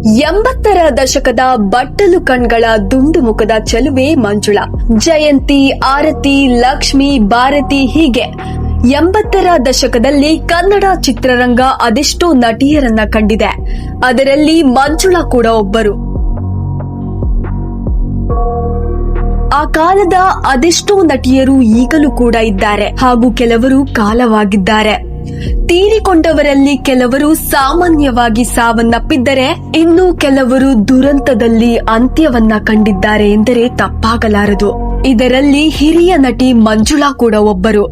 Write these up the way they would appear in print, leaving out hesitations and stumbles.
ಎಂಬತ್ತರ ದಶಕದ ಬಟ್ಟಲು ಕಣ್ಗಳ ದುಂಡು ಮುಖದ ಚೆಲುವೆ ಮಂಜುಳಾ. ಜಯಂತಿ, ಆರತಿ, ಲಕ್ಷ್ಮಿ, ಭಾರತಿ ಹೀಗೆ ಎಂಬತ್ತರ ದಶಕದಲ್ಲಿ ಕನ್ನಡ ಚಿತ್ರರಂಗ ಅದೆಷ್ಟೋ ನಟಿಯರನ್ನ ಕಂಡಿದೆ. ಅದರಲ್ಲಿ ಮಂಜುಳಾ ಕೂಡ ಒಬ್ಬರು. ಆ ಕಾಲದ ಅದೆಷ್ಟೋ ನಟಿಯರು ಈಗಲೂ ಕೂಡ ಇದ್ದಾರೆ ಹಾಗೂ ಕೆಲವರು ಕಾಲವಾಗಿದ್ದಾರೆ. ತೀರಿಕೊಂಡವರಲ್ಲಿ ಕೆಲವರು ಸಾಮಾನ್ಯವಾಗಿ ಸಾವನ್ನಪ್ಪಿದ್ದರೆ, ಇನ್ನು ಕೆಲವರು ದುರಂತದಲ್ಲಿ ಅಂತ್ಯವನ್ನ ಕಂಡಿದ್ದಾರೆ ಎಂದರೆ ತಪ್ಪಾಗಲಾರದು. ಇದರಲ್ಲಿ ಹಿರಿಯ ನಟಿ ಮಂಜುಳಾ ಕೂಡ ಒಬ್ಬರು.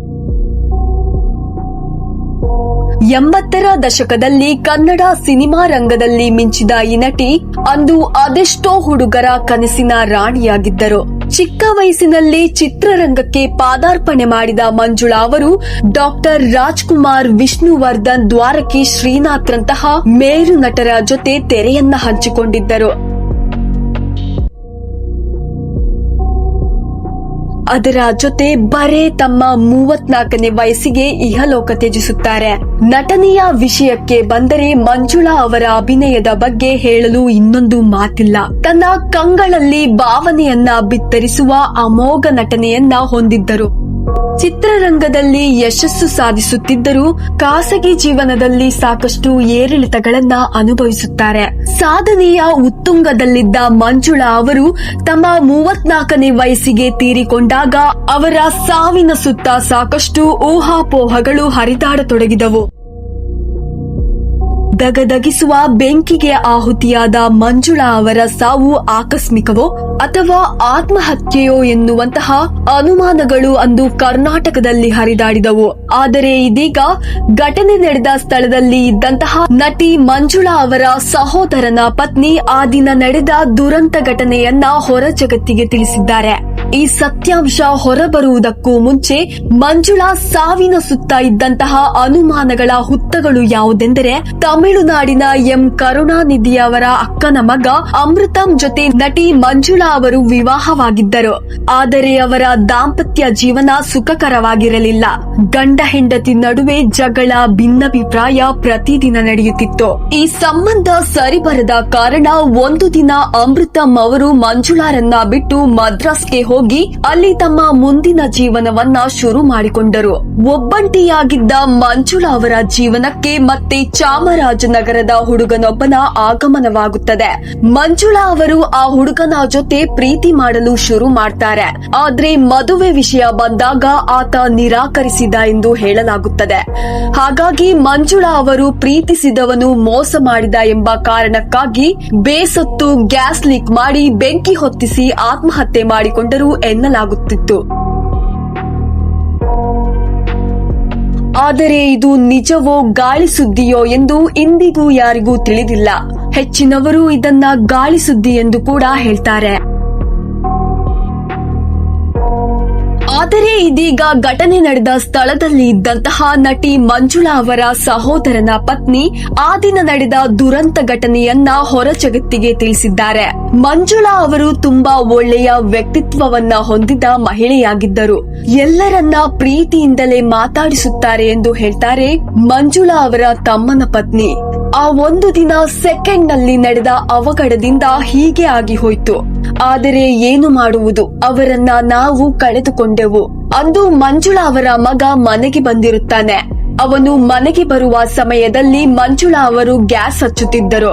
ಎಂಬತ್ತರ ದಶಕದಲ್ಲಿ ಕನ್ನಡ ಸಿನಿಮಾ ರಂಗದಲ್ಲಿ ಮಿಂಚಿದ ಈ ನಟಿ ಅಂದು ಅದೆಷ್ಟೋ ಹುಡುಗರ ಕನಸಿನ ರಾಣಿಯಾಗಿದ್ದರು. ಚಿಕ್ಕ ವಯಸ್ಸಿನಲ್ಲಿ ಚಿತ್ರರಂಗಕ್ಕೆ ಪಾದಾರ್ಪಣೆ ಮಾಡಿದ ಮಂಜುಳಾ ಅವರು ಡಾಕ್ಟರ್ ರಾಜ್ಕುಮಾರ್, ವಿಷ್ಣುವರ್ಧನ್, ದ್ವಾರಕಿ ಶ್ರೀನಾಥ್ರಂತಹ ಮೇರು ನಟರ ಜೊತೆ ತೆರೆಯನ್ನ ಹಂಚಿಕೊಂಡಿದ್ದರು. ಅದರ ಜೊತೆ ಬರೇ ತಮ್ಮ 34ನೇ ವಯಸ್ಸಿಗೆ ಇಹಲೋಕ ತ್ಯಜಿಸುತ್ತಾರೆ. ನಟನೆಯ ವಿಷಯಕ್ಕೆ ಬಂದರೆ ಮಂಜುಳಾ ಅವರ ಅಭಿನಯದ ಬಗ್ಗೆ ಹೇಳಲು ಇನ್ನೊಂದು ಮಾತಿಲ್ಲ. ತನ್ನ ಕಂಗಳಲ್ಲಿ ಭಾವನೆಯನ್ನ ಬಿತ್ತರಿಸುವ ಅಮೋಘ ನಟನೆಯನ್ನ ಹೊಂದಿದ್ದರು. ಚಿತ್ರರಂಗದಲ್ಲಿ ಯಶಸ್ಸು ಸಾಧಿಸುತ್ತಿದ್ದರೂ ಖಾಸಗಿ ಜೀವನದಲ್ಲಿ ಸಾಕಷ್ಟು ಏರಿಳಿತಗಳನ್ನ ಅನುಭವಿಸುತ್ತಾರೆ. ಸಾಧನೆಯ ಉತ್ತುಂಗದಲ್ಲಿದ್ದ ಮಂಜುಳಾ ಅವರು ತಮ್ಮ 34ನೇ ವಯಸ್ಸಿಗೆ ತೀರಿಕೊಂಡಾಗ ಅವರ ಸಾವಿನ ಸುತ್ತ ಸಾಕಷ್ಟು ಊಹಾಪೋಹಗಳು ಹರಿದಾಡತೊಡಗಿದವು. ದಗದಗಿಸುವ ಬೆಂಕಿಗೆ ಆಹುತಿಯಾದ ಮಂಜುಳಾ ಅವರ ಸಾವು ಆಕಸ್ಮಿಕವೋ ಅಥವಾ ಆತ್ಮಹತ್ಯೆಯೋ ಎನ್ನುವಂತಹ ಅನುಮಾನಗಳು ಅಂದು ಕರ್ನಾಟಕದಲ್ಲಿ ಹರಿದಾಡಿದವು. ಆದರೆ ಇದೀಗ ಘಟನೆ ನಡೆದ ಸ್ಥಳದಲ್ಲಿ ಇದ್ದಂತಹ ನಟಿ ಮಂಜುಳಾ ಅವರ ಸಹೋದರನ ಪತ್ನಿ ಆ ದಿನ ನಡೆದ ದುರಂತ ಘಟನೆಯನ್ನ ಹೊರ ಜಗತ್ತಿಗೆ ತಿಳಿಸಿದ್ದಾರೆ. ಈ ಸತ್ಯಾಂಶ ಹೊರಬರುವುದಕ್ಕೂ ಮುಂಚೆ ಮಂಜುಳಾ ಸಾವಿನ ಸುತ್ತ ಇದ್ದಂತಹ ಅನುಮಾನಗಳ ಹುತ್ತಗಳು ಯಾವುದೆಂದರೆ, ತಮಿಳುನಾಡಿನ ಎಂ ಕರುಣಾನಿಧಿ ಅವರ ಅಕ್ಕನ ಮಗ ಅಮೃತಂ ಜೊತೆ ನಟಿ ಮಂಜುಳಾ ಅವರು ವಿವಾಹವಾಗಿದ್ದರು. ಆದರೆ ಅವರ ದಾಂಪತ್ಯ ಜೀವನ ಸುಖಕರವಾಗಿರಲಿಲ್ಲ. ಗಂಡ ಹೆಂಡತಿ ನಡುವೆ ಜಗಳ, ಭಿನ್ನಾಭಿಪ್ರಾಯ ಪ್ರತಿದಿನ ನಡೆಯುತ್ತಿತ್ತು. ಈ ಸಂಬಂಧ ಸರಿಬರದ ಕಾರಣ ಒಂದು ದಿನ ಅಮೃತಂ ಅವರು ಮಂಜುಳಾರನ್ನ ಬಿಟ್ಟು ಮದ್ರಾಸ್ಗೆ ಹೋಗಿ ಅಲ್ಲಿ ತಮ್ಮ ಮುಂದಿನ ಜೀವನವನ್ನ ಶುರು ಮಾಡಿಕೊಂಡರು. ಒಬ್ಬಂಟಿಯಾಗಿದ್ದ ಮಂಜುಳಾ ಅವರ ಜೀವನಕ್ಕೆ ಮತ್ತೆ ಚಾಮರಾಜನಗರದ ಹುಡುಗನೊಬ್ಬನ ಆಗಮನವಾಗುತ್ತದೆ. ಮಂಜುಳಾ ಅವರು ಆ ಹುಡುಗನ ಜೊತೆ ಪ್ರೀತಿ ಮಾಡಲು ಶುರು ಮಾಡ್ತಾರೆ. ಆದ್ರೆ ಮದುವೆ ವಿಷಯ ಬಂದಾಗ ಆತ ನಿರಾಕರಿಸಿದ ಎಂದು ಹೇಳಲಾಗುತ್ತದೆ. ಹಾಗಾಗಿ ಮಂಜುಳಾ ಅವರು ಪ್ರೀತಿಸಿದವನು ಮೋಸ ಮಾಡಿದ ಎಂಬ ಕಾರಣಕ್ಕಾಗಿ ಬೇಸತ್ತು ಗ್ಯಾಸ್ ಲೀಕ್ ಮಾಡಿ ಬೆಂಕಿ ಹೊತ್ತಿಸಿ ಆತ್ಮಹತ್ಯೆ ಮಾಡಿಕೊಂಡರು ಎನ್ನಲಾಗುತ್ತಿತ್ತು. ಆದರೆ ಇದು ನಿಜವೋ ಗಾಳಿ ಸುದ್ದಿಯೋ ಎಂದು ಇಂದಿಗೂ ಯಾರಿಗೂ ತಿಳಿದಿಲ್ಲ. ಹೆಚ್ಚಿನವರು ಇದನ್ನ ಗಾಳಿ ಸುದ್ದಿ ಎಂದು ಕೂಡ ಹೇಳ್ತಾರೆ. ಆದರೆ ಇದೀಗ ಘಟನೆ ನಡೆದ ಸ್ಥಳದಲ್ಲಿ ಇದ್ದಂತಹ ನಟಿ ಮಂಜುಳಾ ಅವರ ಸಹೋದರನ ಪತ್ನಿ ಆ ದಿನ ನಡೆದ ದುರಂತ ಘಟನೆಯನ್ನ ಹೊರ ಜಗತ್ತಿಗೆ ತಿಳಿಸಿದ್ದಾರೆ. ಮಂಜುಳಾ ಅವರು ತುಂಬಾ ಒಳ್ಳೆಯ ವ್ಯಕ್ತಿತ್ವವನ್ನ ಹೊಂದಿದ ಮಹಿಳೆಯಾಗಿದ್ದರು. ಎಲ್ಲರನ್ನ ಪ್ರೀತಿಯಿಂದಲೇ ಮಾತಾಡಿಸುತ್ತಾರೆ ಎಂದು ಹೇಳ್ತಾರೆ ಮಂಜುಳಾ ಅವರ ತಮ್ಮನ ಪತ್ನಿ. ಆ ಒಂದು ದಿನ ಸೆಕೆಂಡ್ ನಲ್ಲಿ ನಡೆದ ಅವಘಡದಿಂದ ಹೀಗೆ ಆಗಿ ಹೋಯ್ತು. ಆದರೆ ಏನು ಮಾಡುವುದು, ಅವರನ್ನ ನಾವು ಕಳೆದುಕೊಂಡೆವು. ಅಂದು ಮಂಜುಳಾ ಅವರ ಮಗ ಮನೆಗೆ ಬಂದಿರುತ್ತಾನೆ. ಅವನು ಮನೆಗೆ ಬರುವ ಸಮಯದಲ್ಲಿ ಮಂಜುಳಾ ಅವರು ಗ್ಯಾಸ್ ಹಚ್ಚುತ್ತಿದ್ದರು.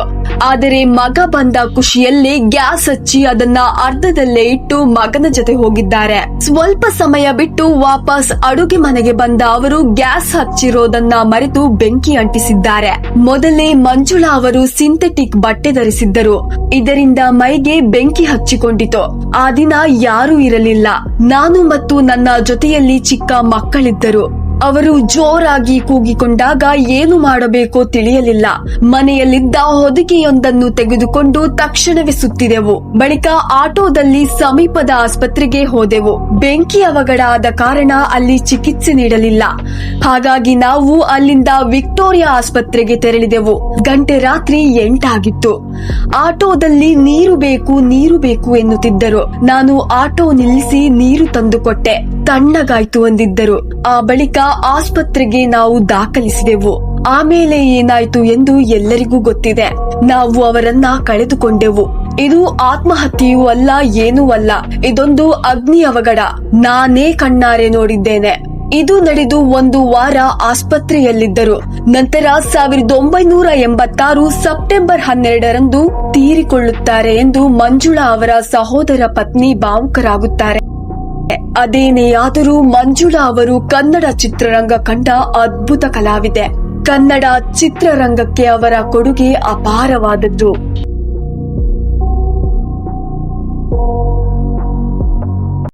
ಆದರೆ ಮಗ ಬಂದ ಖುಷಿಯಲ್ಲಿ ಗ್ಯಾಸ್ ಹಚ್ಚಿ ಅದನ್ನ ಅರ್ಧದಲ್ಲೇ ಇಟ್ಟು ಮಗನ ಜೊತೆ ಹೋಗಿದ್ದಾರೆ. ಸ್ವಲ್ಪ ಸಮಯ ಬಿಟ್ಟು ವಾಪಸ್ ಅಡುಗೆ ಮನೆಗೆ ಬಂದ ಅವರು ಗ್ಯಾಸ್ ಹಚ್ಚಿರೋದನ್ನ ಮರೆತು ಬೆಂಕಿ ಅಂಟಿಸಿದ್ದಾರೆ. ಮೊದಲೇ ಮಂಜುಳಾ ಅವರು ಸಿಂಥೆಟಿಕ್ ಬಟ್ಟೆ ಧರಿಸಿದ್ದರು. ಇದರಿಂದ ಮೈಗೆ ಬೆಂಕಿ ಹಚ್ಚಿಕೊಂಡಿತು. ಆ ದಿನ ಯಾರೂ ಇರಲಿಲ್ಲ. ನಾನು ಮತ್ತು ನನ್ನ ಜೊತೆಯಲ್ಲಿ ಚಿಕ್ಕ ಮಕ್ಕಳಿದ್ದರು. ಅವರು ಜೋರಾಗಿ ಕೂಗಿಕೊಂಡಾಗ ಏನು ಮಾಡಬೇಕೋ ತಿಳಿಯಲಿಲ್ಲ. ಮನೆಯಲ್ಲಿದ್ದ ಹೊದಿಕೆಯೊಂದನ್ನು ತೆಗೆದುಕೊಂಡು ತಕ್ಷಣವೇ ಸುತ್ತಿದೆವು. ಬಳಿಕ ಆಟೋದಲ್ಲಿ ಸಮೀಪದ ಆಸ್ಪತ್ರೆಗೆ ಹೋದೆವು. ಬೆಂಕಿ ಅವಘಡ ಆದ ಕಾರಣ ಅಲ್ಲಿ ಚಿಕಿತ್ಸೆ ನೀಡಲಿಲ್ಲ. ಹಾಗಾಗಿ ನಾವು ಅಲ್ಲಿಂದ ವಿಕ್ಟೋರಿಯಾ ಆಸ್ಪತ್ರೆಗೆ ತೆರಳಿದೆವು. ಗಂಟೆ ರಾತ್ರಿ 8 ಆಗಿತ್ತು. ಆಟೋದಲ್ಲಿ ನೀರು ಬೇಕು ಎನ್ನುತ್ತಿದ್ದರು. ನಾನು ಆಟೋ ನಿಲ್ಲಿಸಿ ನೀರು ತಂದುಕೊಟ್ಟೆ. ತಣ್ಣಗಾಯ್ತು ಅಂದಿದ್ದರು. ಆ ಬಳಿಕ ಆಸ್ಪತ್ರೆಗೆ ನಾವು ದಾಖಲಿಸಿದೆವು. ಆಮೇಲೆ ಏನಾಯ್ತು ಎಂದು ಎಲ್ಲರಿಗೂ ಗೊತ್ತಿದೆ. ನಾವು ಅವರನ್ನ ಕಳೆದುಕೊಂಡೆವು. ಇದು ಆತ್ಮಹತ್ಯೆಯೂ ಅಲ್ಲ, ಏನೂ ಅಲ್ಲ. ಇದೊಂದು ಅಗ್ನಿ ಅವಘಡ. ನಾನೇ ಕಣ್ಣಾರೆ ನೋಡಿದ್ದೇನೆ. ಇದು ನಡೆದು 1 ವಾರ ಆಸ್ಪತ್ರೆಯಲ್ಲಿದ್ದರು. ನಂತರ 1986 ಸೆಪ್ಟೆಂಬರ್ 12ರಂದು ತೀರಿಕೊಳ್ಳುತ್ತಾರೆ ಎಂದು ಮಂಜುಳಾ ಅವರ ಸಹೋದರ ಪತ್ನಿ ಭಾವುಕರಾಗುತ್ತಾರೆ. ಅದೇನೇ ಆದರೂ ಮಂಜುಳಾ ಅವರು ಕನ್ನಡ ಚಿತ್ರರಂಗ ಕಂಡ ಅದ್ಭುತ ಕಲಾವಿದೆ. ಕನ್ನಡ ಚಿತ್ರರಂಗಕ್ಕೆ ಅವರ ಕೊಡುಗೆ ಅಪಾರವಾದದ್ದು.